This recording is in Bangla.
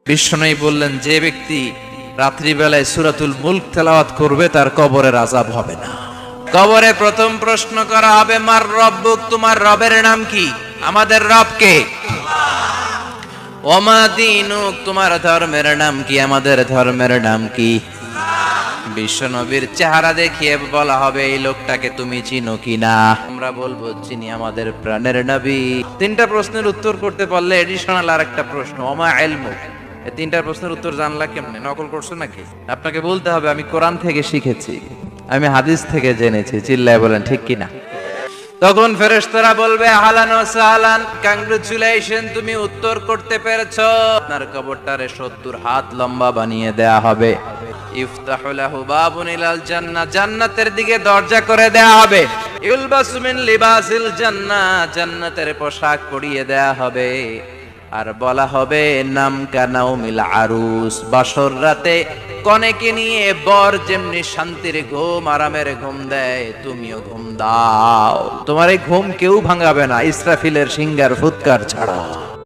বিষ্ণু বললেন, যে ব্যক্তি রাত্রিবেলায় সূরাতুল মুলক তেলাওয়াত করবে তার কবরের আযাব হবে না। কবরে প্রথম প্রশ্ন করা হবে, মার রব্বুক, তোমার রবের নাম কি? আমাদের রব কে? ওমা দীনুক, তোমার ধর্মের নাম কি? আমাদের ধর্মের নাম কি? বিশ্বনবীর চেহারা দেখিয়ে বলা হবে, এই লোকটাকে তুমি চিনো কিনা? আমরা বলবো, চিনি, আমাদের প্রাণের নবী। তিনটা প্রশ্নের উত্তর করতে পারলে এডিশনাল আর একটা প্রশ্ন, ওমা ইলমুক। এই তিনটা প্রশ্নের উত্তর জানলা কেমনে? নকল করছো নাকি? আপনাকে বলতে হবে, আমি কোরআন থেকে শিখেছি, আমি হাদিস থেকে জেনেছি। চিল্লায় বলেন ঠিক কিনা? তখন ফেরেশতারা বলবে, আহলান ওয়া সাহলান, কংগ্রাচুলেশন, তুমি উত্তর করতে পেরেছো। আপনার কবরটারে 70 হাত লম্বা বানিয়ে দেয়া হবে। ইফতাহু লাহু বাবুন ইলাল জান্নাহ, জান্নাতের দিকে দরজা করে দেয়া হবে। ইলবাসু মিন লিবাসিল জান্নাহ, জান্নাতের পোশাক পরিয়ে দেয়া হবে। আর বলা হবে, নাম কানাউমিল আরুস, বাসর রাতে কনেকে নিয়ে বর যেমনি শান্তির ঘুম, আরামের ঘুম দেয়, তুমিও ঘুম দাও। তোমার এই ঘুম কেউ ভাঙাবে না, ইসরাফিলের সিংহার ফুৎকার ছাড়া।